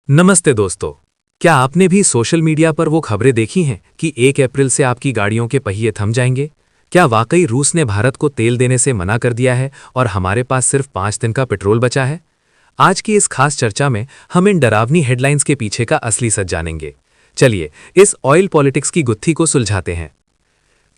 नमस्ते दोस्तों। क्या आपने भी सोशल मीडिया पर वो खबरें देखी हैं कि 1 अप्रैल से आपकी गाड़ियों के पहिए थम जाएंगे? क्या वाकई रूस ने भारत को तेल देने से मना कर दिया है और हमारे पास सिर्फ 5 दिन का पेट्रोल बचा है? आज की इस खास चर्चा में हम इन डरावनी हेडलाइंस के पीछे का असली सच जानेंगे। चलिए इस ऑयल पॉलिटिक्स की गुत्थी को सुलझाते हैं।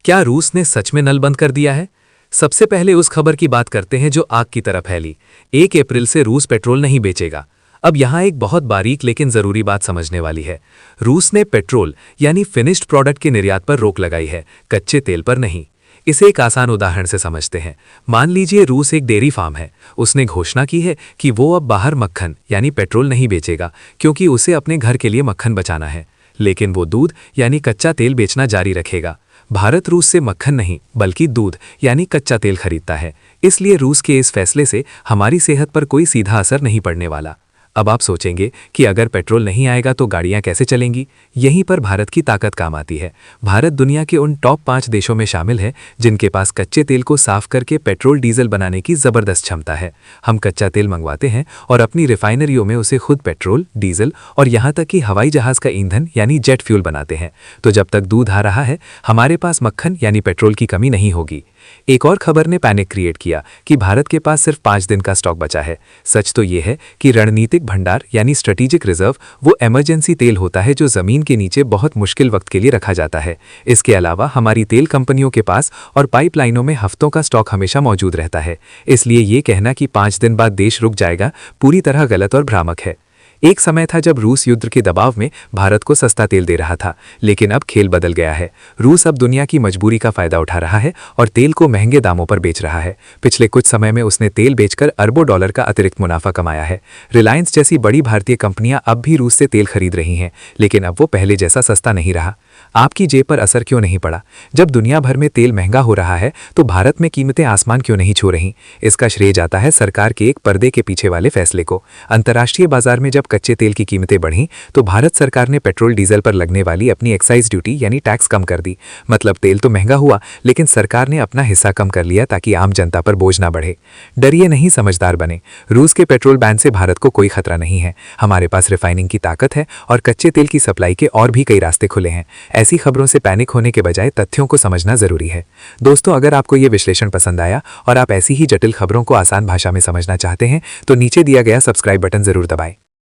क्या रूस ने सच में नल बंद कर दिया है? सबसे पहले उस खबर की बात करते हैं जो आग की तरह फैली। 1 अप्रैल से रूस पेट्रोल नहीं बेचेगा। अब यहाँ एक बहुत बारीक लेकिन जरूरी बात समझने वाली है। रूस ने पेट्रोल यानी फिनिश्ड प्रोडक्ट के निर्यात पर रोक लगाई है, कच्चे तेल पर नहीं। इसे एक आसान उदाहरण से समझते हैं। मान लीजिए रूस एक डेयरी फार्म है। उसने घोषणा की है कि वो अब बाहर मक्खन यानी पेट्रोल नहीं बेचेगा क्योंकि उसे अपने घर के लिए मक्खन बचाना है, लेकिन वो दूध यानी कच्चा तेल बेचना जारी रखेगा। भारत रूस से मक्खन नहीं बल्कि दूध यानी कच्चा तेल खरीदता है, इसलिए रूस के इस फैसले से हमारी सेहत पर कोई सीधा असर नहीं पड़ने वाला। अब आप सोचेंगे कि अगर पेट्रोल नहीं आएगा तो गाड़ियां कैसे चलेंगी? यहीं पर भारत की ताकत काम आती है। भारत दुनिया के उन टॉप 5 देशों में शामिल है जिनके पास कच्चे तेल को साफ करके पेट्रोल डीजल बनाने की जबरदस्त क्षमता है। हम कच्चा तेल मंगवाते हैं और अपनी रिफाइनरियों में उसे खुद पेट्रोल, डीजल और यहां तक कि हवाई जहाज का ईंधन यानी जेट फ्यूल बनाते हैं। तो जब तक दूध आ रहा है हमारे पास मक्खन यानी पेट्रोल की कमी नहीं होगी। एक और खबर ने पैनिक क्रिएट किया कि भारत के पास सिर्फ 5 दिन का स्टॉक बचा है। सच तो यह है कि रणनीतिक भंडार यानी स्ट्रेटेजिक रिजर्व वो इमरजेंसी तेल होता है जो जमीन के नीचे बहुत मुश्किल वक्त के लिए रखा जाता है। इसके अलावा हमारी तेल कंपनियों के पास और पाइपलाइनों में हफ्तों का स्टॉक हमेशा मौजूद रहता है। इसलिए ये कहना कि 5 दिन बाद देश रुक जाएगा पूरी तरह गलत और भ्रामक है। एक समय था जब रूस युद्ध के दबाव में भारत को सस्ता तेल दे रहा था, लेकिन अब खेल बदल गया है। रूस अब दुनिया की मजबूरी का फायदा उठा रहा है और तेल को महंगे दामों पर बेच रहा है। पिछले कुछ समय में उसने तेल बेचकर अरबों डॉलर का अतिरिक्त मुनाफा कमाया है। रिलायंस जैसी बड़ी भारतीय कंपनियां अब भी रूस से तेल खरीद रही हैं, लेकिन अब वो पहले जैसा सस्ता नहीं रहा। आपकी जेब पर असर क्यों नहीं पड़ा? जब दुनिया भर में तेल महंगा हो रहा है तो भारत में कीमतें आसमान क्यों नहीं छू रही? इसका श्रेय जाता है सरकार के एक पर्दे के पीछे वाले फैसले को। अंतर्राष्ट्रीय बाजार में जब कच्चे तेल की कीमतें बढ़ीं तो भारत सरकार ने पेट्रोल डीजल पर लगने वाली अपनी एक्साइज ड्यूटी यानी टैक्स कम कर दी। मतलब तेल तो महंगा हुआ, लेकिन सरकार ने अपना हिस्सा कम कर लिया ताकि आम जनता पर बोझ ना बढ़े। डरिए नहीं, समझदार बने। रूस के पेट्रोल बैन से भारत को कोई खतरा नहीं है। हमारे पास रिफाइनिंग की ताकत है और कच्चे तेल की सप्लाई के और भी कई रास्ते खुले हैं। ऐसी खबरों से पैनिक होने के बजाय तथ्यों को समझना जरूरी है। दोस्तों, अगर आपको ये विश्लेषण पसंद आया और आप ऐसी ही जटिल खबरों को आसान भाषा में समझना चाहते हैं तो नीचे दिया गया सब्सक्राइब बटन जरूर दबाएं।